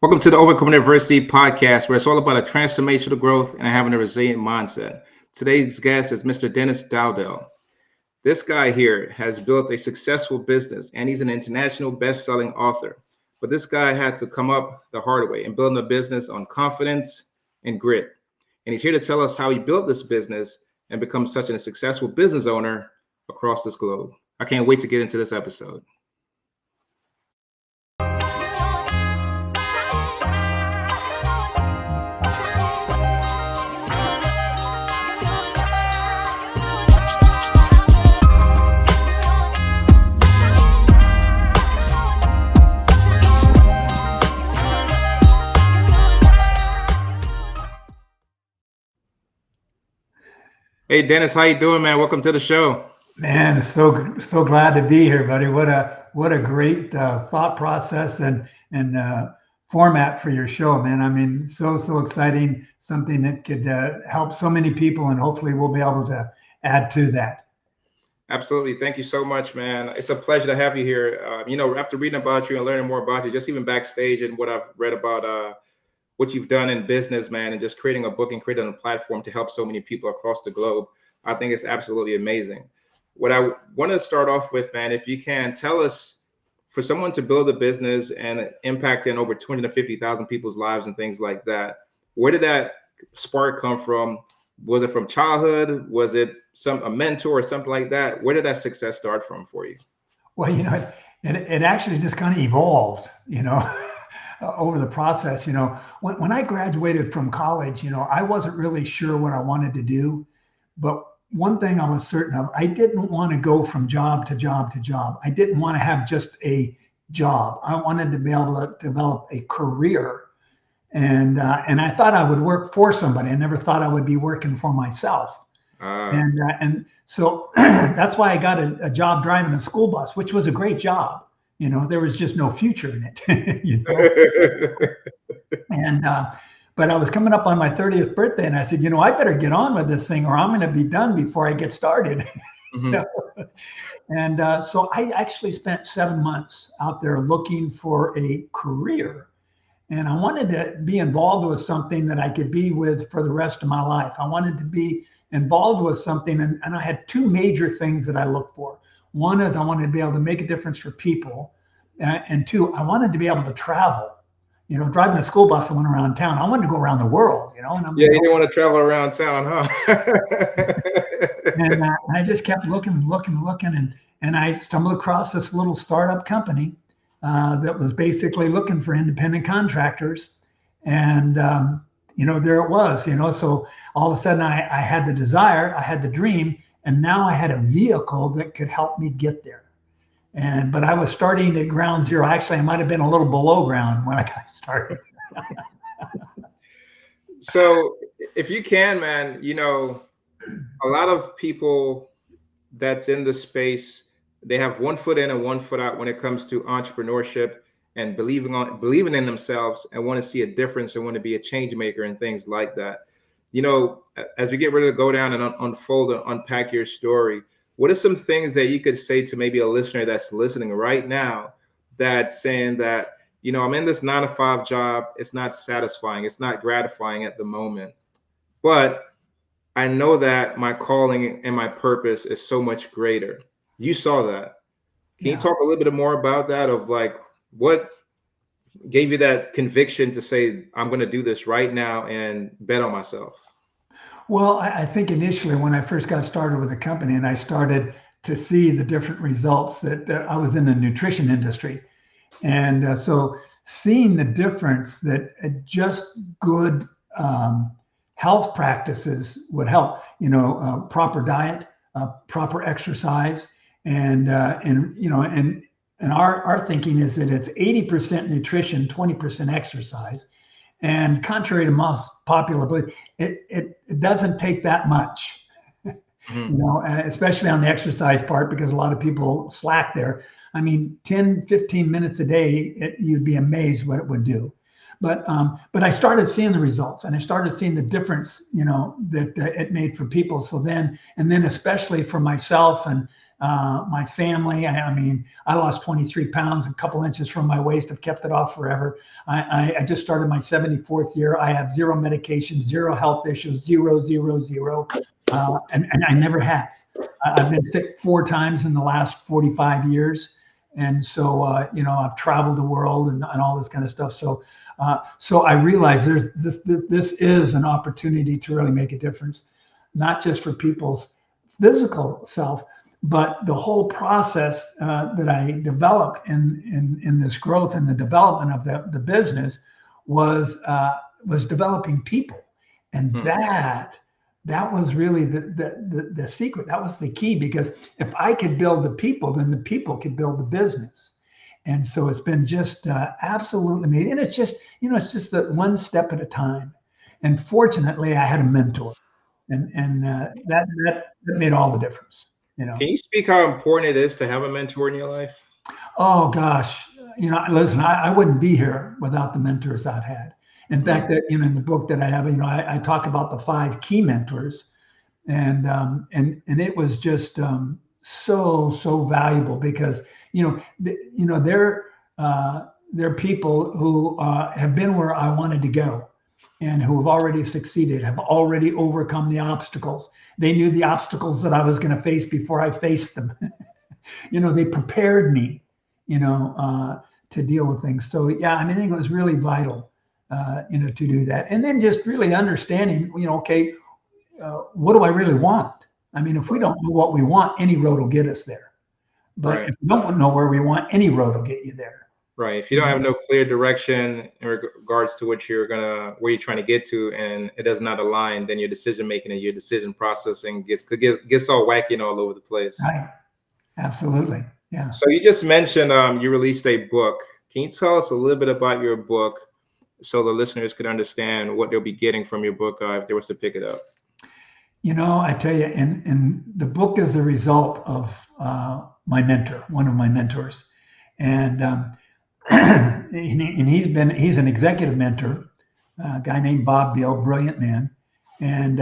Welcome to the Overcoming Adversity podcast, where it's all about a transformational growth and having a resilient mindset. Today's guest is Mr. Dennis Dowdell. This guy here has built a successful business, and he's an international best-selling author. But this guy had to come up the hard way and building a business on confidence and grit. And he's here to tell us how he built this business and become such a successful business owner across this globe. I can't wait to get into this episode. Hey, Dennis, how you doing, man? Welcome to the show. Man, so glad to be here, buddy. What a great thought process and format for your show, man. I mean, so exciting. Something that could help so many people, and hopefully we'll be able to add to that. Absolutely. Thank you so much, man. It's a pleasure to have you here. After reading about you and learning more about you, just even backstage and what I've read about what you've done in business, man, and just creating a book and creating a platform to help so many people across the globe. I think it's absolutely amazing. What I want to start off with, man, if you can tell us, for someone to build a business and impact in over 250,000 people's lives and things like that, where did that spark come from? Was it from childhood? Was it a mentor or something like that? Where did that success start from for you? Well, it actually just kind of evolved, over the process. When I graduated from college, I wasn't really sure what I wanted to do, but one thing I was certain of, I didn't want to go from job to job to job. I didn't want to have just a job. I wanted to be able to develop a career. And I thought I would work for somebody. I never thought I would be working for myself. And so that's why I got a job driving a school bus, which was a great job. There was just no future in it. But I was coming up on my 30th birthday, and I said, I better get on with this thing, or I'm going to be done before I get started. Mm-hmm. And so I actually spent 7 months out there looking for a career. And I wanted to be involved with something that I could be with for the rest of my life. I wanted to be involved with something. And I had two major things that I looked for. One is I wanted to be able to make a difference for people. And two, I wanted to be able to travel. Driving a school bus, I went around town. I wanted to go around the world, And you didn't want to travel around town, huh? And I just kept looking, and I stumbled across this little startup company that was basically looking for independent contractors. And, there it was, so all of a sudden I had the desire, I had the dream, and now I had a vehicle that could help me get there. But I was starting at ground zero. Actually, I might have been a little below ground when I got started. So if you can, man, a lot of people that's in the space, they have one foot in and one foot out when it comes to entrepreneurship and believing in themselves and want to see a difference and want to be a change maker and things like that. As we get ready to go down and unfold and unpack your story, what are some things that you could say to maybe a listener that's listening right now that's saying that, I'm in this 9-to-5 job. It's not satisfying. It's not gratifying at the moment. But I know that my calling and my purpose is so much greater. You saw that. Can you talk a little bit more about that, of like what gave you that conviction to say, I'm going to do this right now and bet on myself? Well, I think initially when I first got started with the company and I started to see the different results that I was in the nutrition industry. And so seeing the difference that just good health practices would help, proper diet, proper exercise. And our thinking is that it's 80% nutrition, 20% exercise. And contrary to most popular belief, it doesn't take that much, especially on the exercise part, because a lot of people slack there. I mean, 10, 15 minutes a day, you'd be amazed what it would do. But I started seeing the results, and I started seeing the difference, that it made for people. So then especially for myself and my family. I mean, I lost 23 pounds, a couple inches from my waist. I've kept it off forever. I just started my 74th year. I have zero medication, zero health issues, zero, zero, zero. And I never have. I've been sick 4 times in the last 45 years. And so, I've traveled the world and all this kind of stuff. So I realize this is an opportunity to really make a difference, not just for people's physical self, but the whole process that I developed in this growth and the development of the business was developing people, and that was really the secret. That was the key, because if I could build the people, then the people could build the business. And so it's been just absolutely amazing. And it's just that one step at a time. And fortunately, I had a mentor, and that made all the difference. Can you speak how important it is to have a mentor in your life? Oh gosh, listen, I wouldn't be here without the mentors I've had. In fact, that in the book that I have, I talk about the 5 key mentors, and it was just so valuable, because they're people who have been where I wanted to go, and who have already succeeded, have already overcome the obstacles. They knew the obstacles that I was going to face before I faced them. They prepared me, to deal with things. So yeah, I think it was really vital, to do that. And then just really understanding, okay, what do I really want? I mean, if we don't know what we want, any road will get us there. But if we don't know where we want, any road will get you there. Right. If you don't have no clear direction in regards to where you're trying to get to, and it does not align, then your decision making and your decision processing gets all wacky and all over the place. Right. Absolutely. Yeah. So you just mentioned you released a book. Can you tell us a little bit about your book, so the listeners could understand what they'll be getting from your book if they were to pick it up? I tell you, and the book is the result of my mentor, one of my mentors, and he's an executive mentor, a guy named Bob Beal, brilliant man, and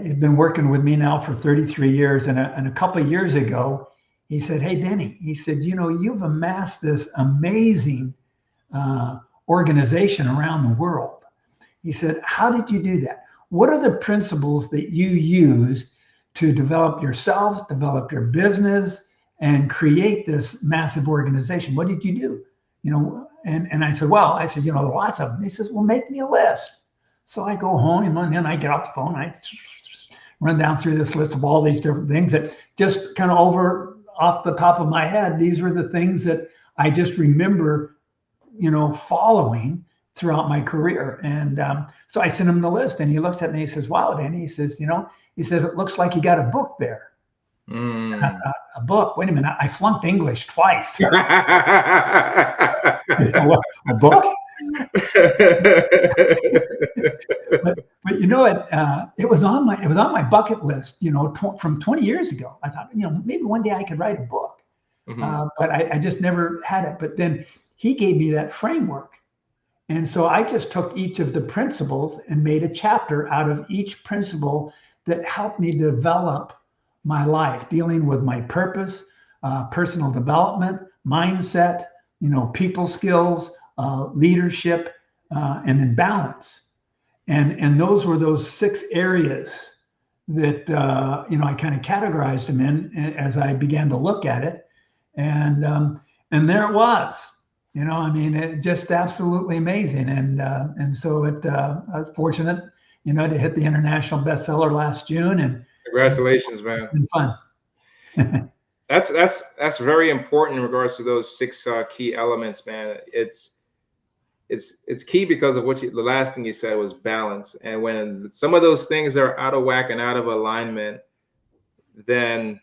he's been working with me now for 33 years. And a couple of years ago, he said, "Hey, Denny," he said, "you've amassed this amazing organization around the world." He said, "How did you do that? What are the principles that you use to develop yourself, develop your business, and create this massive organization? What did you do?" And I said, there are lots of them. He says, "Well, make me a list." So I go home, and then I get off the phone. I run down through this list of all these different things that just kind of off the top of my head, these were the things that I just remember, following throughout my career. And so I sent him the list, and he looks at me, he says, "Wow, Danny," he says, "it looks like you got a book there." And I thought, a book? Wait a minute, I flunked English twice. A book? but it was on my bucket list, from 20 years ago. I thought, maybe one day I could write a book, but I just never had it. But then he gave me that framework, and so I just took each of the principles and made a chapter out of each principle that helped me develop my life, dealing with my purpose, personal development, mindset, people skills, leadership, and then balance. And those were those 6 areas that, I kind of categorized them in as I began to look at it. And there it was, it just absolutely amazing. And so I was fortunate, to hit the international bestseller last June. And congratulations, man. It's been fun. That's very important in regards to those 6 key elements, man. It's key because of the last thing you said was balance. And when some of those things are out of whack and out of alignment, then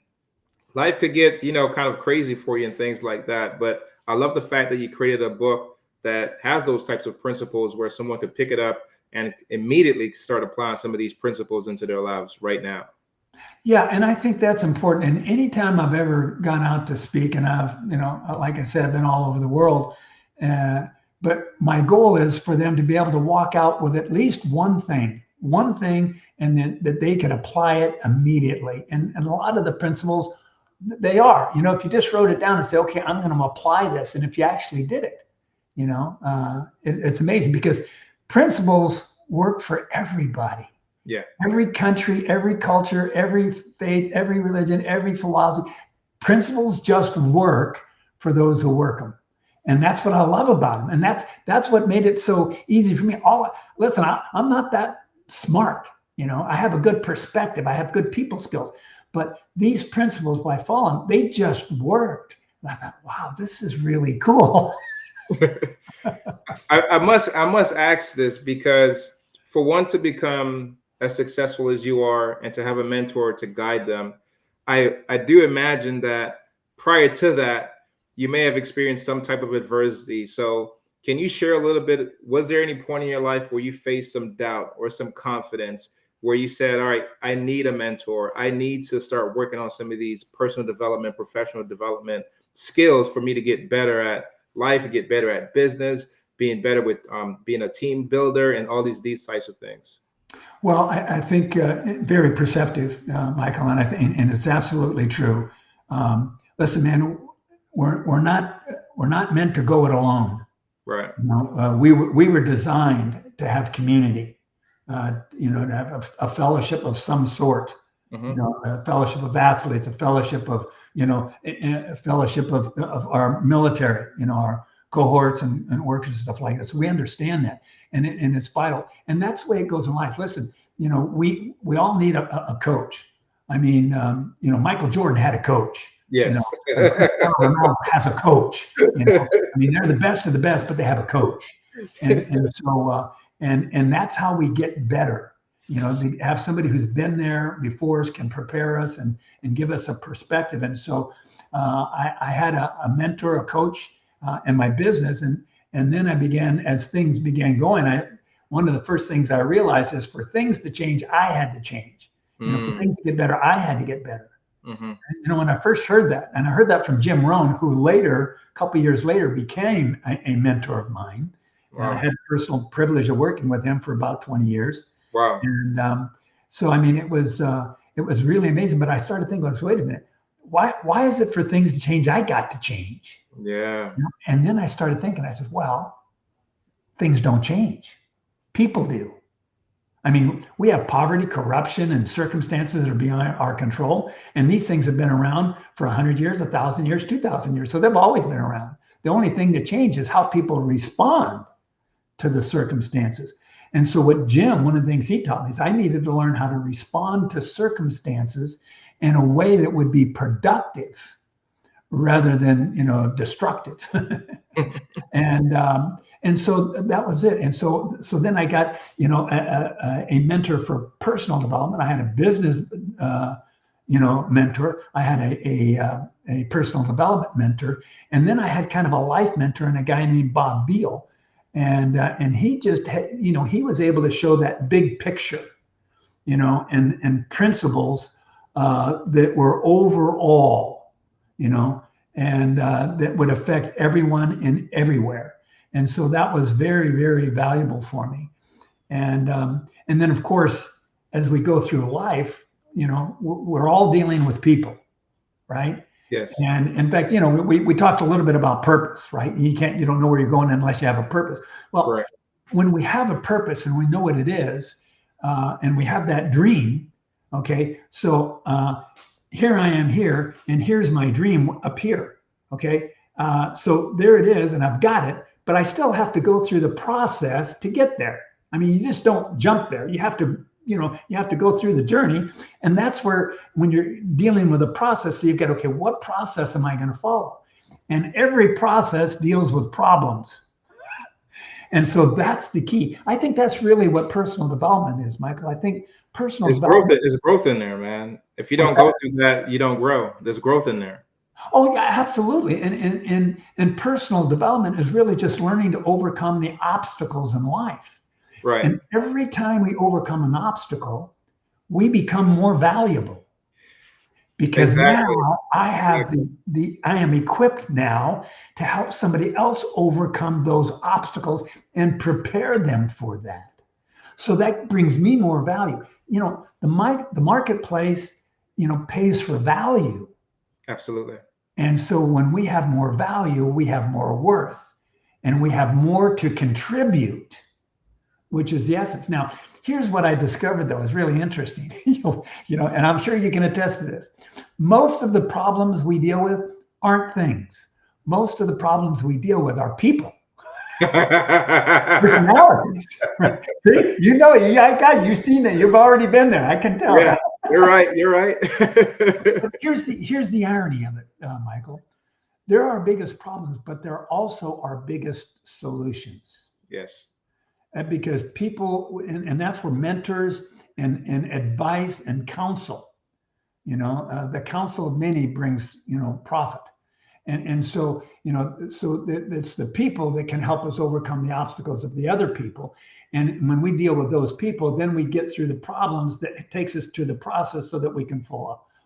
life could get, kind of crazy for you and things like that. But I love the fact that you created a book that has those types of principles where someone could pick it up and immediately start applying some of these principles into their lives right now. Yeah, and I think that's important. And anytime I've ever gone out to speak, and I've, like I said, I've been all over the world, but my goal is for them to be able to walk out with at least one thing, and then that they can apply it immediately. And a lot of the principles they are. If you just wrote it down and say, okay, I'm going to apply this, and if you actually did it, it's amazing because principles work for everybody. Yeah. Every country, every culture, every faith, every religion, every philosophy. Principles just work for those who work them. And that's what I love about them. And that's what made it so easy for me. Listen, I'm not that smart. I have a good perspective. I have good people skills. But these principles, by following, they just worked. And I thought, wow, this is really cool. I must ask this because for one to become as successful as you are and to have a mentor to guide them, I do imagine that prior to that, you may have experienced some type of adversity. So can you share a little bit? Was there any point in your life where you faced some doubt or some confidence where you said, all right, I need a mentor. I need to start working on some of these personal development, professional development skills for me to get better at life, get better at business, being better with being a team builder and all these types of things? Well, I think very perceptive, Michael, and it's absolutely true. Listen, man, we're not meant to go it alone. Right. We were designed to have community, to have a fellowship of some sort. Mm-hmm. A fellowship of athletes, a fellowship of a fellowship of our military, our cohorts and workers and stuff like that. So we understand that, and it's vital, and that's the way it goes in life. Listen, we all need a coach. I mean, Michael Jordan had a coach. Yes. Ronaldo has a coach. I mean, they're the best of the best, but they have a coach, and so that's how we get better. They have somebody who's been there before us, can prepare us and give us a perspective. And so I had a mentor, a coach in my business, and then I began, as things began going, one of the first things I realized is for things to change, I had to change. For things to get better, I had to get better. Mm-hmm. When I first heard that, and I heard that from Jim Rohn, who later, a couple of years later, became a mentor of mine. Wow. I had the personal privilege of working with him for about 20 years. Wow. And so, I mean, it was really amazing. But I started thinking, wait a minute, why is it for things to change, I got to change? Yeah. And then I started thinking, I said, well, things don't change. People do. I mean, we have poverty, corruption, and circumstances that are beyond our control. And these things have been around for 100 years, 1,000 years, 2,000 years. So they've always been around. The only thing that changes is how people respond to the circumstances. And so one of the things he taught me is I needed to learn how to respond to circumstances in a way that would be productive rather than, destructive. And so that was it. And so then I got, a mentor for personal development. I had a business, mentor. I had a personal development mentor. And then I had kind of a life mentor and a guy named Bob Beal. And he just had, he was able to show that big picture, and principles that were overall, and that would affect everyone and everywhere. And so that was very, very valuable for me. And then, of course, as we go through life, we're all dealing with people, right? Yes. And in fact, we talked a little bit about purpose, right? You don't know where you're going unless you have a purpose. Well, right. When we have a purpose and we know what it is, and we have that dream, okay, so here I am here, and here's my dream up here, okay? So there it is, and I've got it, but I still have to go through the process to get there. I mean, you just don't jump there. You have to, you have to go through the journey. And that's where, when you're dealing with a process, so you've got, okay, what process am I going to follow? And every process deals with problems. And so that's the key. I think that's really what personal development is, Michael. I think personal development. There's growth in there, man. If you don't go through that, you don't grow. There's growth in there. Oh yeah, absolutely. And personal development is really just learning to overcome the obstacles in life. Right. And every time we overcome an obstacle, we become more valuable. Because exactly. Now I have I am equipped now to help somebody else overcome those obstacles and prepare them for that. So that brings me more value. The marketplace, pays for value. Absolutely. And so when we have more value, we have more worth, and we have more to contribute, which is the essence. Now, here's what I discovered that was really interesting. And I'm sure you can attest to this. Most of the problems we deal with aren't things. Most of the problems we deal with are people, personalities. See, you've seen that. You've already been there. I can tell. Yeah, you're right. You're right. But here's the irony of it, Michael. They're our biggest problems, but they're also our biggest solutions. Yes. Because people, and that's where mentors and advice and counsel, the counsel of many brings, profit. And so, it's the people that can help us overcome the obstacles of the other people. And when we deal with those people, then we get through the problems that it takes us to the process so that we can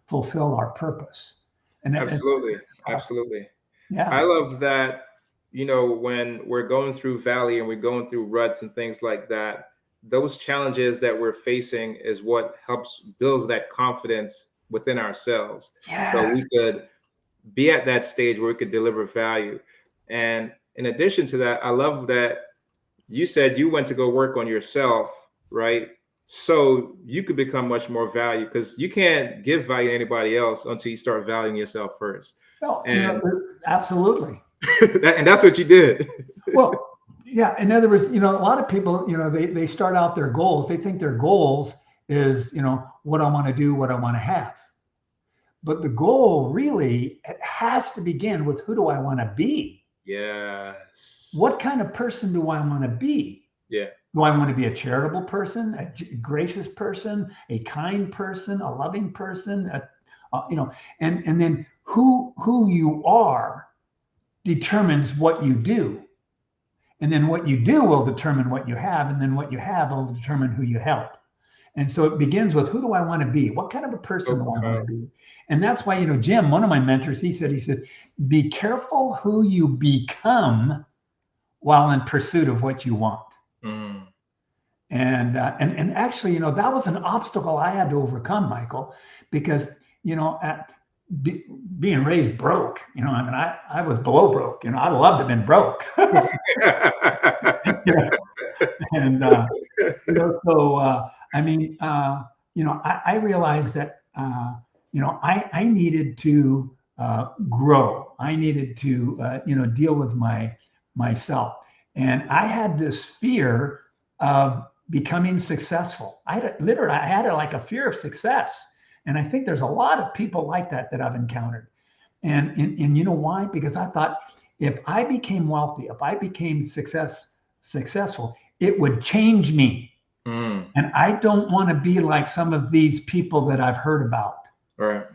fulfill our purpose. And Absolutely. Absolutely. yeah. I love that, when we're going through valley and we're going through ruts and things like that, those challenges that we're facing is what helps builds that confidence within ourselves. So Yes. we could be at that stage where we could deliver value. And in addition to that, I love that you said you went to go work on yourself, right? So you could become much more value, because you can't give value to anybody else until you start valuing yourself first. Well, And absolutely. and that's what you did. Well, yeah. In other words, a lot of people, they start out their goals. They think their goals is, what I want to do, what I want to have. But the goal really, it has to begin with, who do I want to be? Yes. What kind of person do I want to be? Yeah. Do I want to be a charitable person, a gracious person, a kind person, a loving person? And then who you are determines what you do. And then what you do will determine what you have. And then what you have will determine who you help. And so it begins with, who do I want to be? What kind of a person do I want to be? And that's why, Jim, one of my mentors, he says, be careful who you become while in pursuit of what you want. Mm. And actually, that was an obstacle I had to overcome, Michael, because, being raised broke, I was below broke, I'd love to have been broke. And, I realized that, I needed to grow. I needed to, deal with myself. And I had this fear of becoming successful. I had like a fear of success. And I think there's a lot of people like that I've encountered. And you know why? Because I thought, if I became wealthy, if I became successful, it would change me. Mm. And I don't want to be like some of these people that I've heard about. Right.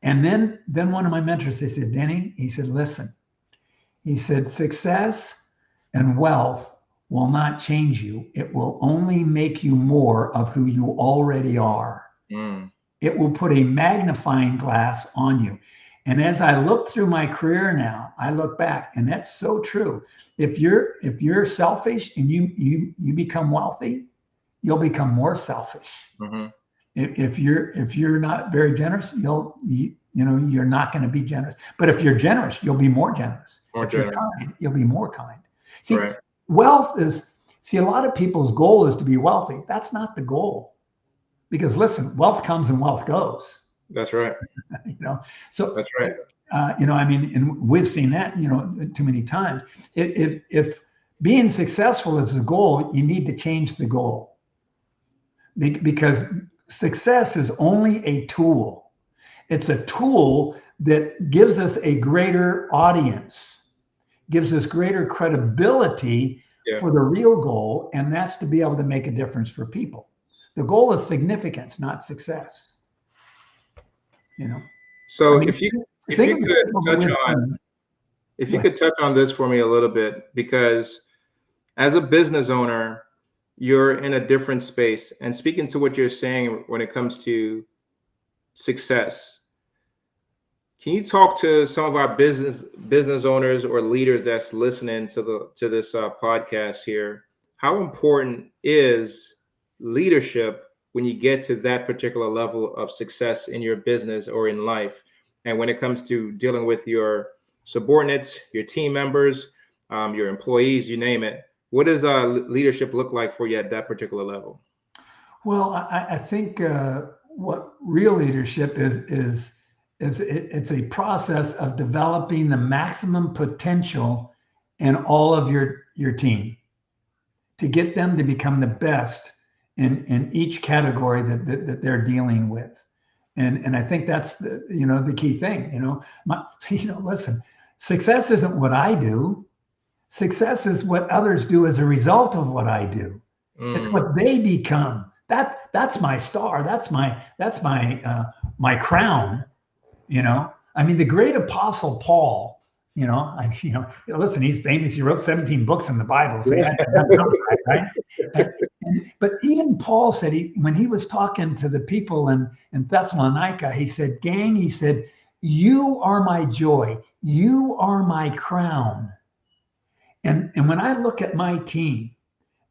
And then one of my mentors, they said, Denny, he said, listen, he said, success and wealth will not change you. It will only make you more of who you already are. Mm. It will put a magnifying glass on you. And as I look through my career now, I look back, and that's so true. If you're selfish and you become wealthy, you'll become more selfish. Mm-hmm. If you're not very generous, you're not going to be generous. But if you're generous, you'll be more generous. If you're kind, you'll be more kind. See, right. Wealth is, a lot of people's goal is to be wealthy. That's not the goal. Because listen, wealth comes and wealth goes. That's right. So that's right. And we've seen that, too many times. If being successful is the goal, you need to change the goal. Because success is only a tool. It's a tool that gives us a greater audience, gives us greater credibility for the real goal, and that's to be able to make a difference for people. The goal is significance, not success. So if you could touch on this for me a little bit, because as a business owner, you're in a different space, and speaking to what you're saying when it comes to success, can you talk to some of our business owners or leaders that's listening to this podcast here? How important is leadership when you get to that particular level of success in your business or in life? And when it comes to dealing with your subordinates, your team members, your employees, you name it, what does leadership look like for you at that particular level? Well, I think what real leadership is it's a process of developing the maximum potential in all of your team to get them to become the best in each category that they're dealing with. And I think that's the key thing. Listen, success isn't what I do. Success is what others do as a result of what I do. It's what they become. That's my star. That's my crown. I mean, the great apostle Paul. Listen, he's famous. He wrote 17 books in the Bible, so he had to have numbers right? But even Paul said when he was talking to the people in Thessalonica, he said, "Gang," he said, "you are my joy. You are my crown." And when I look at my team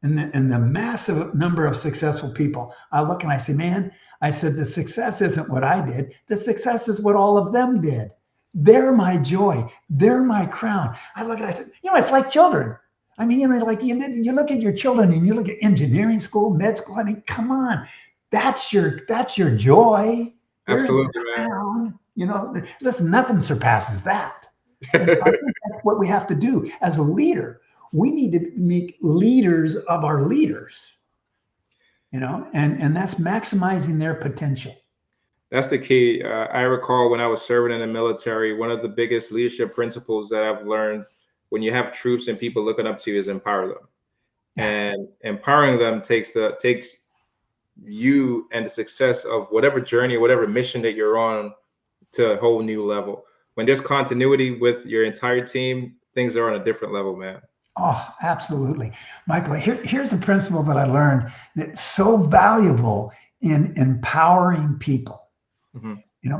and the massive number of successful people, I look and I say, man, I said, the success isn't what I did. The success is what all of them did. They're my joy. They're my crown. I look and I said, it's like children. I mean, like you look at your children and you look at engineering school, med school. I mean, come on, that's your joy. Absolutely, man. Listen, nothing surpasses that. And so I think that's what we have to do as a leader. We need to make leaders of our leaders, and that's maximizing their potential. That's the key. I recall when I was serving in the military, one of the biggest leadership principles that I've learned when you have troops and people looking up to you is empower them. Yeah. And empowering them takes you and the success of whatever journey, whatever mission that you're on to a whole new level. When there's continuity with your entire team, things are on a different level, man. Oh, absolutely. Michael, here's a principle that I learned that's so valuable in empowering people.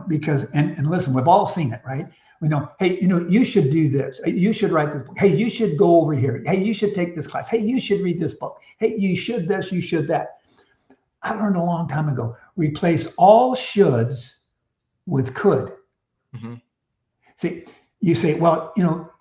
Because, and listen, we've all seen it, right? We know, hey, you should do this. You should write this book. Hey, you should go over here. Hey, you should take this class. Hey, you should read this book. Hey, you should this, you should that. I learned a long time ago, replace all shoulds with could. See, you say, well,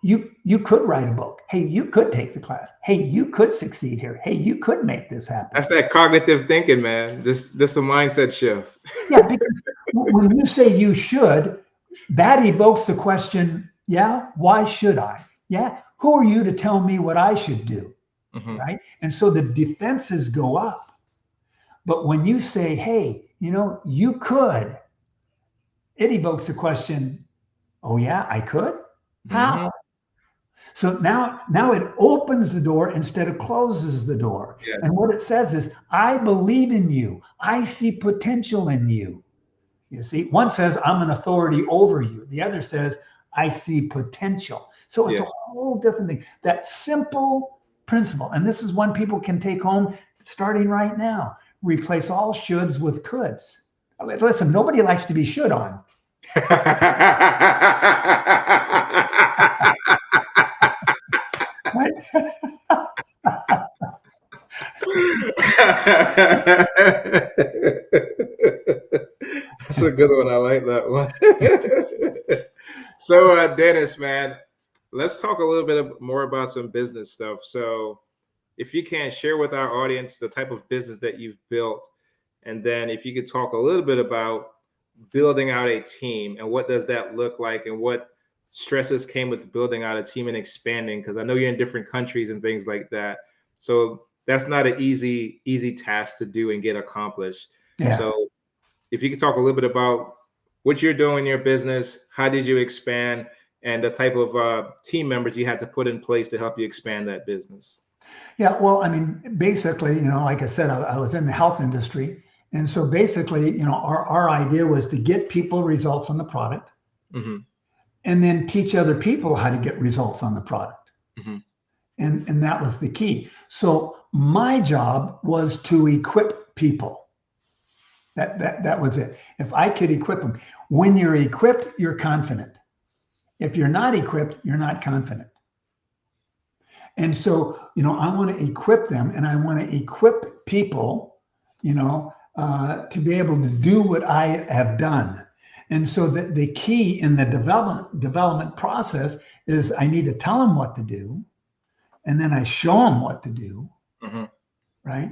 you could write a book. Hey, you could take the class. Hey, you could succeed here. Hey, you could make this happen. That's that cognitive thinking, man. This a mindset shift. Yeah, because when you say you should, that evokes the question, yeah, why should I? Yeah, who are you to tell me what I should do? Right? And so the defenses go up. But when you say, hey, you could, it evokes the question, oh yeah, I could? How? So now it opens the door instead of closes the door. Yes. And what it says is, I believe in you. I see potential in you. You see, one says, I'm an authority over you. The other says, I see potential. So it's a whole different thing. That simple principle, and this is one people can take home starting right now. Replace all shoulds with coulds. Listen, nobody likes to be should on. Right? That's a good one. I like that one. So, Dennis, man, let's talk a little bit more about some business stuff. So, if you can share with our audience the type of business that you've built, and then if you could talk a little bit about building out a team and what does that look like and what stresses came with building out a team and expanding, because I know you're in different countries and things like that. So that's not an easy task to do and get accomplished. Yeah. So if you could talk a little bit about what you're doing in your business, how did you expand, and the type of team members you had to put in place to help you expand that business. Yeah, well, I mean, basically, like I said, I was in the health industry. And so basically, our idea was to get people results on the product and then teach other people how to get results on the product. And that was the key. So my job was to equip people. That was it. If I could equip them. When you're equipped, you're confident. If you're not equipped, you're not confident. And so, I want to equip them, and I want to equip people, to be able to do what I have done. And so the key in the development process is I need to tell them what to do, and then I show them what to do, right?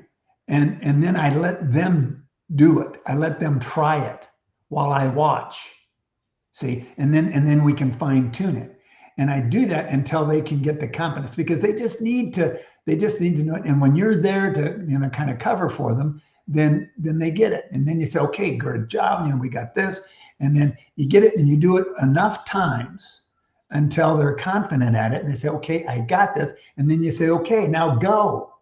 And then I let them do it. I let them try it while I watch. See, and then we can fine tune it. And I do that until they can get the confidence, because they just need to know it. And when you're there to kind of cover for them, then they get it. And then you say, okay, good job, we got this. And then you get it and you do it enough times until they're confident at it. And they say, okay, I got this. And then you say, okay, now go.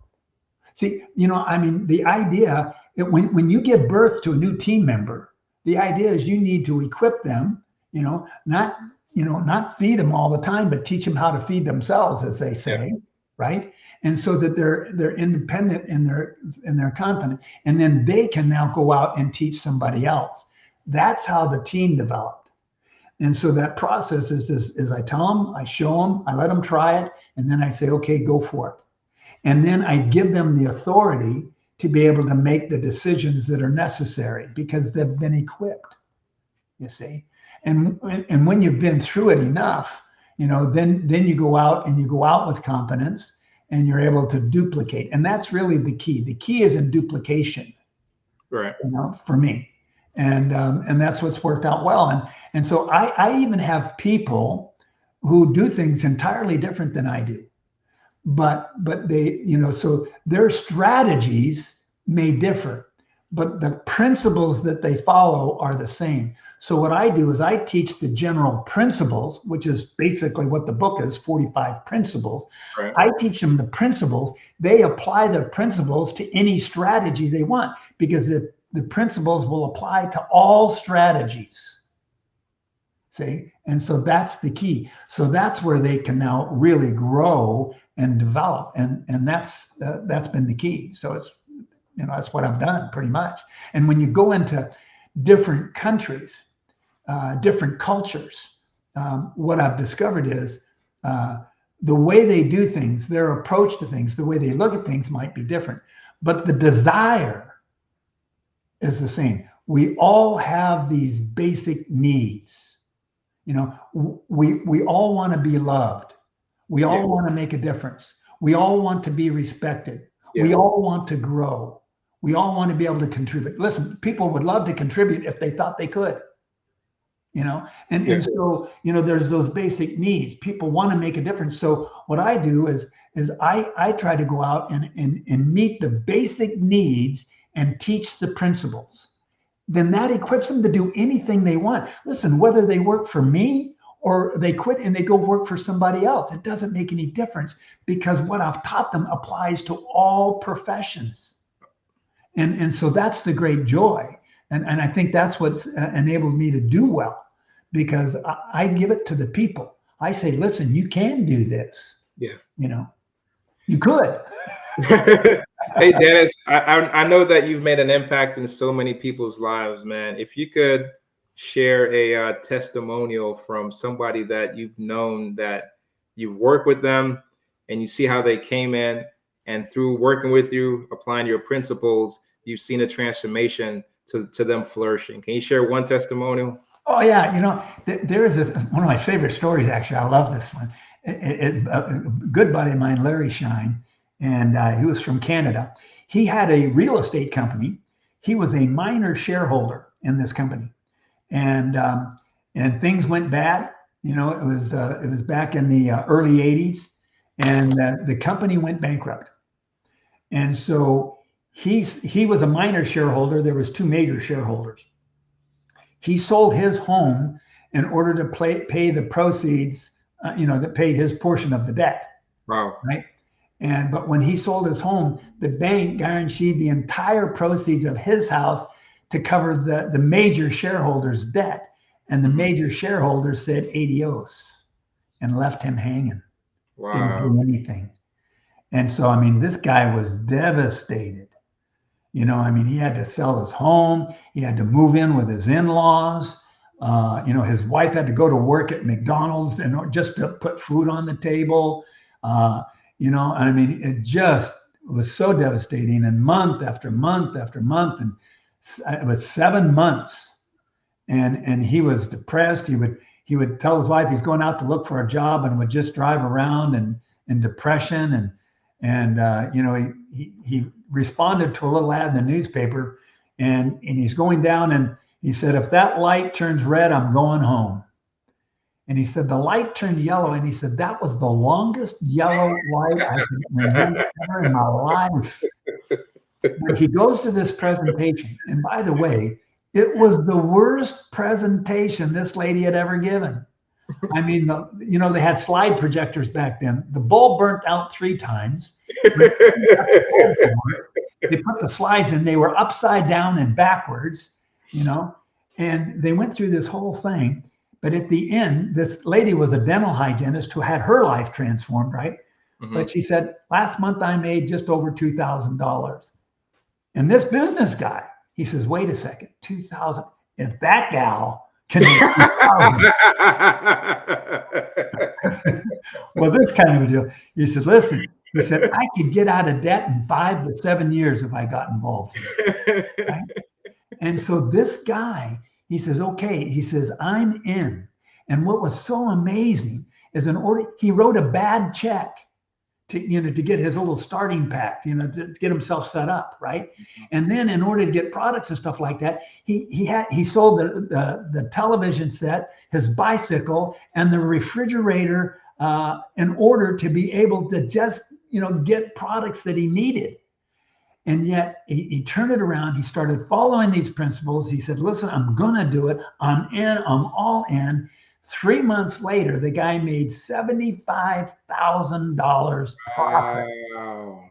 See, the idea that when you give birth to a new team member, the idea is you need to equip them, not feed them all the time, but teach them how to feed themselves, as they say, right? And so that they're independent and they're confident, and then they can now go out and teach somebody else. That's how the team developed. And so that process is I tell them, I show them, I let them try it, and then I say, okay, go for it. And then I give them the authority to be able to make the decisions that are necessary because they've been equipped, you see. And when you've been through it enough, then you go out with confidence, and you're able to duplicate. And that's really the key. The key is in duplication, right? For me. And that's what's worked out well. And so I even have people who do things entirely different than I do. But they, so their strategies may differ, but the principles that they follow are the same. So what I do is I teach the general principles, which is basically what the book is, 45 principles. Right. I teach them the principles. They apply the principles to any strategy they want, because the principles will apply to all strategies. See? And so that's the key. So that's where they can now really grow and develop. And that's been the key. So it's, that's what I've done pretty much. And when you go into different countries, different cultures, what I've discovered is the way they do things, their approach to things, the way they look at things might be different, but the desire is the same. We all have these basic needs. We all want to be loved. We all want to make a difference. We all want to be respected. We all want to grow. We all want to be able to contribute. Listen, people would love to contribute if they thought they could, and so, there's those basic needs. People want to make a difference. So what I do is I try to go out and meet the basic needs and teach the principles. Then that equips them to do anything they want. Listen, whether they work for me or they quit and they go work for somebody else, it doesn't make any difference, because what I've taught them applies to all professions. And so that's the great joy. And I think that's what's enabled me to do well, because I give it to the people. I say, listen, you can do this. Yeah. You could. Hey, Dennis, I know that you've made an impact in so many people's lives, man. If you could share a testimonial from somebody that you've known, that you've worked with them and you see how they came in, and through working with you, applying your principles, you've seen a transformation to them flourishing. Can you share one testimonial? Oh yeah, there is one of my favorite stories, actually. I love this one. A good buddy of mine, Larry Shine, and he was from Canada. He had a real estate company. He was a minor shareholder in this company, and things went bad. It was back in the early '80s, and the company went bankrupt. And so he was a minor shareholder. There was two major shareholders. He sold his home in order to pay the proceeds, that pay his portion of the debt. Wow. Right. But when he sold his home, the bank guaranteed the entire proceeds of his house to cover the major shareholder's debt. And the major shareholder said adios and left him hanging. Wow. Didn't do anything. And so, this guy was devastated. He had to sell his home. He had to move in with his in-laws. His wife had to go to work at McDonald's just to put food on the table. It just was so devastating. And month after month after month, and it was 7 months and he was depressed. He would tell his wife he's going out to look for a job and would just drive around and in depression. And you know, he responded to a little ad in the newspaper, and he's going down, and he said, if that light turns red, I'm going home. And he said the light turned yellow, and he said that was the longest yellow light I can remember ever in my life. And he goes to this presentation, and by the way, it was the worst presentation this lady had ever given. I mean, you know, they had slide projectors back then. The bulb burnt out 3 times. They put the slides in, they were upside down and backwards, you know, and they went through this whole thing. But at the end, this lady was a dental hygienist who had her life transformed, right? Mm-hmm. But she said, last month I made just over $2,000. And this business guy, he says, wait a second, 2,000. If that gal can make 2,000. Well, this kind of a deal. He said, listen, he said, I could get out of debt in 5 to 7 years if I got involved. Right? And so this guy, he says, okay, he says, I'm in. And what was so amazing is he wrote a bad check to get his little starting pack, to get himself set up, right? And then in order to get products and stuff like that, he sold the television set, his bicycle, and the refrigerator in order to be able to just, get products that he needed. And yet he turned it around. He started following these principles. He said, listen, I'm going to do it. I'm in. I'm all in. 3 months later, the guy made $75,000 profit. Wow.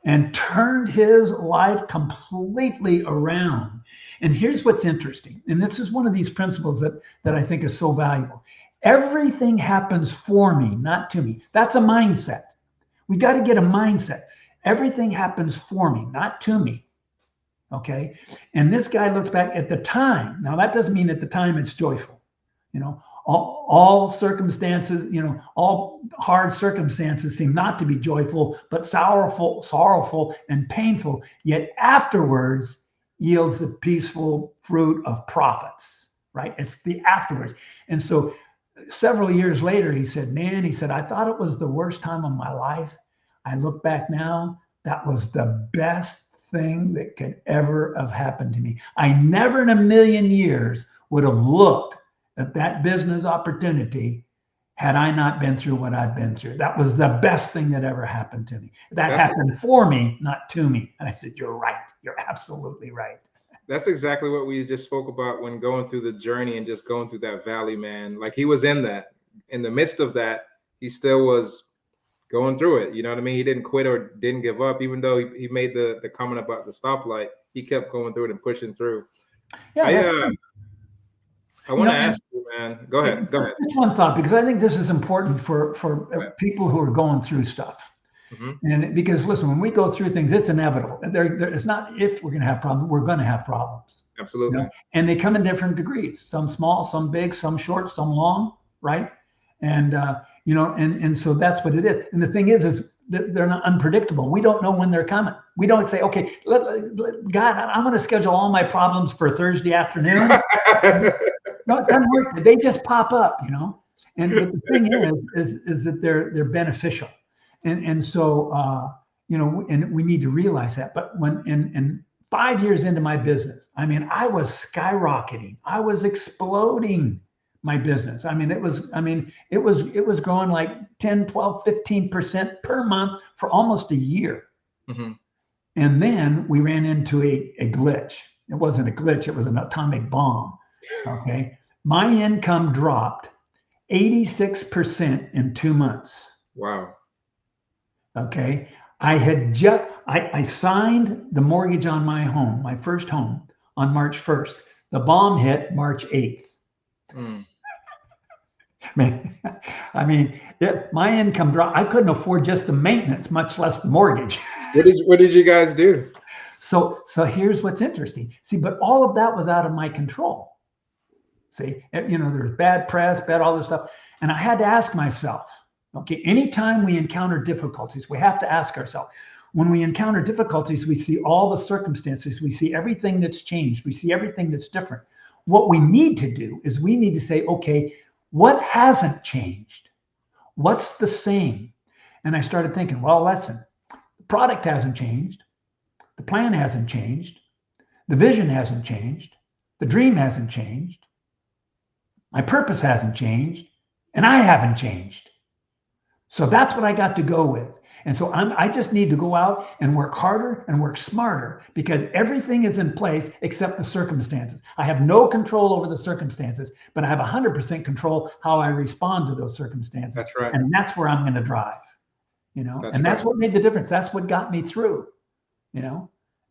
And turned his life completely around. And here's what's interesting. And this is one of these principles that I think is so valuable. Everything happens for me, not to me. That's a mindset. We got to get a mindset. Everything happens for me, not to me. Okay. And this guy looks back at the time. Now, that doesn't mean at the time it's joyful. All circumstances, all hard circumstances seem not to be joyful, but sorrowful and painful, yet afterwards yields the peaceful fruit of profits, right? It's the afterwards. And so several years later, he said, I thought it was the worst time of my life. I look back now, that was the best thing that could ever have happened to me. I never in a million years would have looked at that business opportunity had I not been through what I'd been through. That was the best thing that ever happened to me. That happened for me, not to me. And I said, you're right. You're absolutely right. That's exactly what we just spoke about when going through the journey and just going through that valley, man. Like he was in the midst of that, he still was going through it. You know what I mean? He didn't quit or didn't give up, even though he made the comment about the stoplight. He kept going through it and pushing through. Yeah. I want to ask you, man. Go ahead. Just one thought, because I think this is important for people who are going through stuff. Mm-hmm. And because listen, when we go through things, it's inevitable. It's not if we're going to have problems, we're going to have problems. Absolutely. And they come in different degrees. Some small, some big, some short, some long, right? And and so that's what it is. And the thing is they're not unpredictable. We don't know when they're coming. We don't say, okay, God, I'm going to schedule all my problems for Thursday afternoon. No, it doesn't work. They just pop up, And but the thing is that they're beneficial, and so and we need to realize that. But when in 5 years into my business, I mean, I was skyrocketing. I was exploding my business. I mean, it was growing like 10, 12, 15% per month for almost a year. Mm-hmm. And then we ran into a glitch. It wasn't a glitch. It was an atomic bomb. Okay. My income dropped 86% in 2 months. Wow. Okay. I signed the mortgage on my home, my first home, on March 1st. The bomb hit March 8th. Mm. My income dropped. I couldn't afford just the maintenance, much less the mortgage. What did you guys do? So here's what's interesting. See, but all of that was out of my control. See, there's bad press, all this stuff. And I had to ask myself, okay, anytime we encounter difficulties, we have to ask ourselves, when we encounter difficulties, we see all the circumstances, we see everything that's changed, we see everything that's different. what we need to do is we need to say, okay, what hasn't changed? What's the same? And I started thinking, well, listen, the product hasn't changed. The plan hasn't changed. The vision hasn't changed. The dream hasn't changed. My purpose hasn't changed. And I haven't changed. So that's what I got to go with. And so I just need to go out and work harder and work smarter, because everything is in place except the circumstances. I have no control over the circumstances, but I have 100% control how I respond to those circumstances. That's right. And that's where I'm going to drive, that's what made the difference. That's what got me through,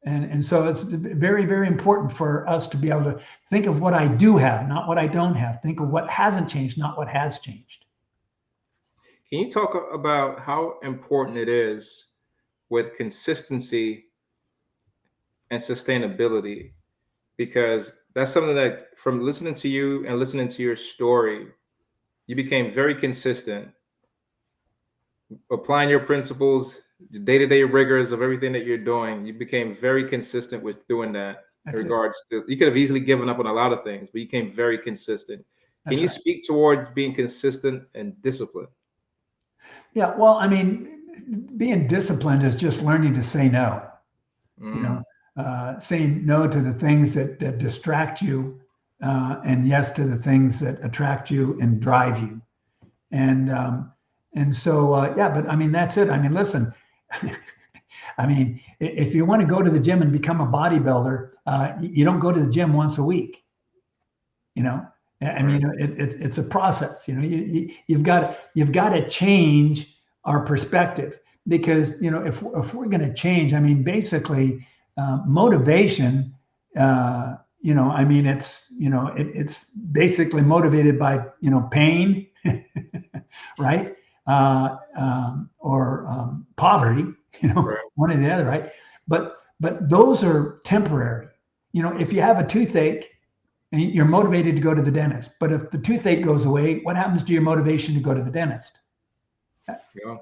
And so it's very, very important for us to be able to think of what I do have, not what I don't have. Think of what hasn't changed, not what has changed. Can you talk about how important it is with consistency and sustainability? Because that's something that, from listening to you and listening to your story, you became very consistent, applying your principles, the day-to-day rigors of everything that you're doing. You became very consistent with doing that. In regards to, you could have easily given up on a lot of things, but you became very consistent. Can you speak towards being consistent and disciplined? Yeah, well, I mean, being disciplined is just learning to say no. Saying no to the things that distract you, and yes to the things that attract you and drive you. And so, yeah, but I mean, that's it. I mean, listen, I mean, if you want to go to the gym and become a bodybuilder, you don't go to the gym once a week. I mean, it's a process. You've got to change our perspective, because if we're going to change, I mean, basically, motivation. I mean, it's basically motivated by pain, right? Or poverty. One or the other, right? But those are temporary. If you have a toothache, and you're motivated to go to the dentist, but if the toothache goes away, what happens to your motivation to go to the dentist? Yeah.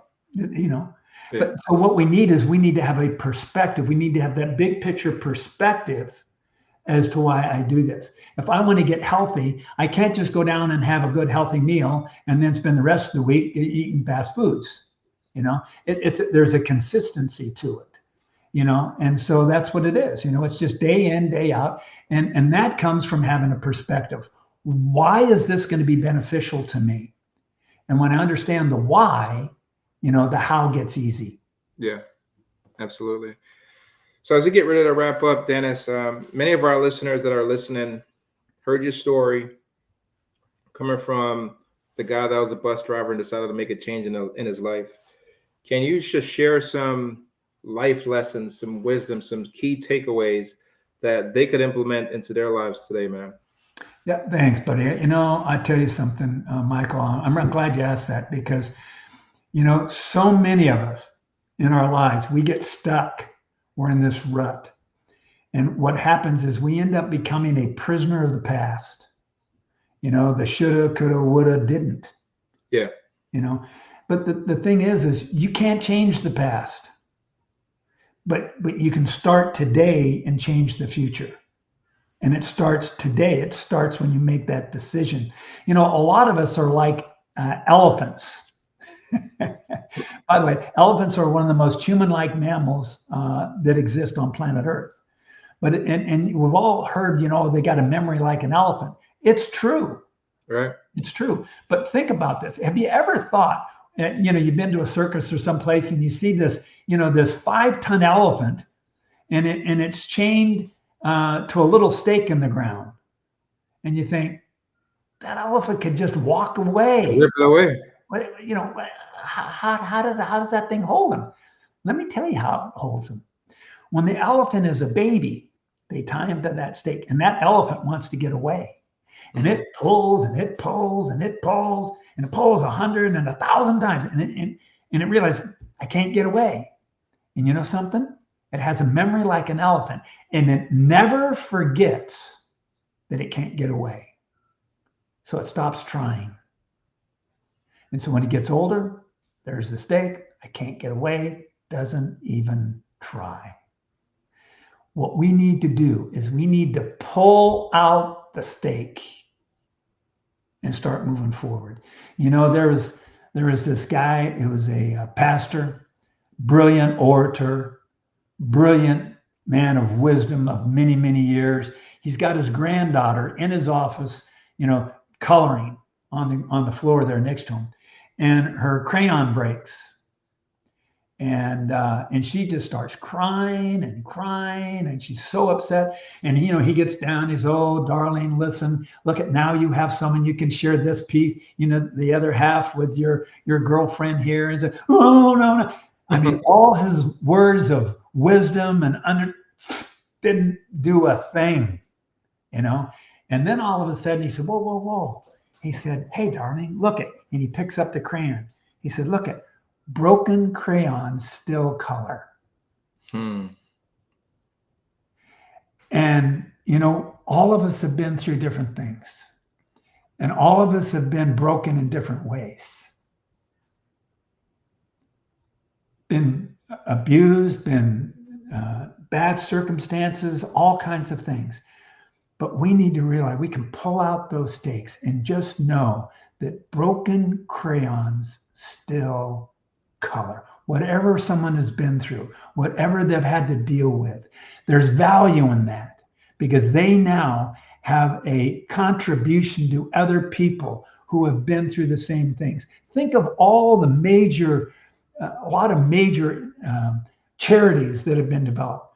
But so what we need to have a perspective. We need to have that big picture perspective as to why I do this. If I want to get healthy, I can't just go down and have a good healthy meal and then spend the rest of the week eating fast foods. There's a consistency to it. And so that's what it is. It's just day in, day out. And that comes from having a perspective. Why is this going to be beneficial to me? And when I understand the why, the how gets easy. Yeah, absolutely. So as we get ready to wrap up, Dennis, many of our listeners that are listening heard your story, coming from the guy that was a bus driver and decided to make a change in his life. Can you just share some life lessons, some wisdom, some key takeaways that they could implement into their lives today, man? Yeah, thanks, buddy. I tell you something, Michael, I'm glad you asked that, because, so many of us in our lives, we get stuck. We're in this rut. And what happens is we end up becoming a prisoner of the past. The shoulda, coulda, woulda, didn't. Yeah. But the thing is you can't change the past. But you can start today and change the future. And it starts today. It starts when you make that decision. A lot of us are like elephants. By the way, elephants are one of the most human-like mammals that exist on planet Earth. But and we've all heard, they got a memory like an elephant. It's true. Right. It's true. But think about this. Have you ever thought, you've been to a circus or someplace and you see this, this 5-ton elephant, and it's chained to a little stake in the ground, and you think that elephant could just walk away. Rip it away. How does that thing hold him? Let me tell you how it holds him. When the elephant is a baby, they tie him to that stake, and that elephant wants to get away, and it pulls and it pulls and it pulls and it pulls 100 and 1,000 times, and it realizes, I can't get away. And you know something? It has a memory like an elephant, and it never forgets that it can't get away. So it stops trying. And so when it gets older, there's the stake. I can't get away. Doesn't even try. What we need to do is we need to pull out out the stake and start moving forward. There was this guy who was a pastor, brilliant orator, brilliant man of wisdom of many, many years. He's got his granddaughter in his office, coloring on the floor there next to him, and her crayon breaks, and she just starts crying and crying, and she's so upset. And he gets down. He's, "Oh, darling, listen, look at, now you have someone you can share this piece, the other half with your girlfriend here." And say, "Oh, no, no." I mean, all his words of wisdom didn't do a thing, And then all of a sudden he said, "Whoa, whoa, whoa." He said, "Hey, darling, look it." And he picks up the crayon. He said, "Look it. Broken crayons still color." And, all of us have been through different things. And all of us have been broken in different ways. Been abused, been bad circumstances, all kinds of things. But we need to realize we can pull out those stakes and just know that broken crayons still color. Whatever someone has been through, whatever they've had to deal with, there's value in that, because they now have a contribution to other people who have been through the same things. Think of all the a lot of major charities that have been developed.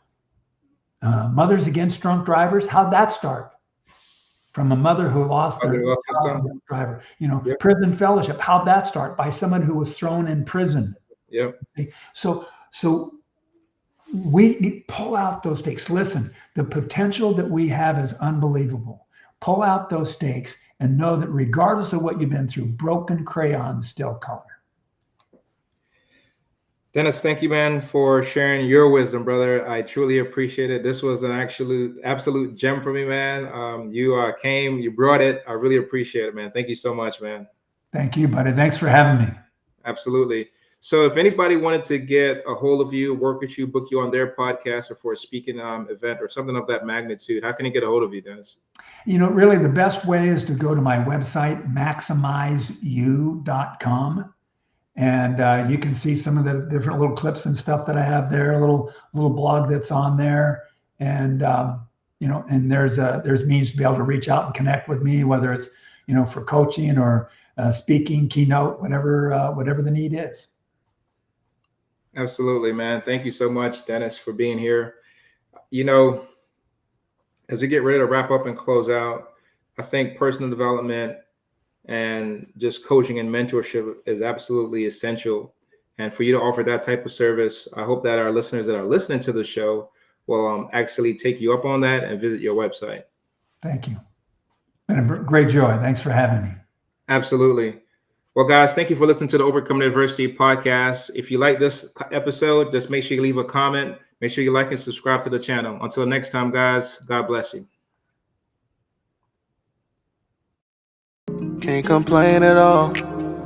Mothers Against Drunk Drivers, how'd that start? From a mother who lost their driver. Yep. Prison Fellowship, how'd that start? By someone who was thrown in prison. Yep. So we need, pull out those stakes. Listen, the potential that we have is unbelievable. Pull out those stakes and know that regardless of what you've been through, broken crayons still color. Dennis, thank you, man, for sharing your wisdom, brother. I truly appreciate it. This was an absolute gem for me, man. You came, you brought it. I really appreciate it, man. Thank you so much, man. Thank you, buddy. Thanks for having me. Absolutely. So if anybody wanted to get a hold of you, work with you, book you on their podcast or for a speaking event or something of that magnitude, how can you get a hold of you, Dennis? Really the best way is to go to my website, maximizeyou.com. And you can see some of the different little clips and stuff that I have there, a little blog that's on there. And, and there's means to be able to reach out and connect with me, whether it's, for coaching or speaking, keynote, whatever the need is. Absolutely, man. Thank you so much, Dennis, for being here. As we get ready to wrap up and close out, I think personal development and just coaching and mentorship is absolutely essential. And for you to offer that type of service, I hope that our listeners that are listening to the show will actually take you up on that and visit your website. Thank you. Been a great joy. Thanks for having me. Absolutely. Well, guys, thank you for listening to the Overcoming Adversity podcast. If you like this episode, just make sure you leave a comment. Make sure you like and subscribe to the channel. Until next time, guys, God bless you. Can't complain at all.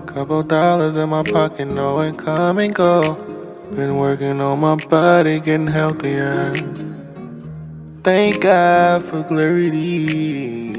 Couple dollars in my pocket, no income and go. Been working on my body, getting healthier. Thank God for clarity.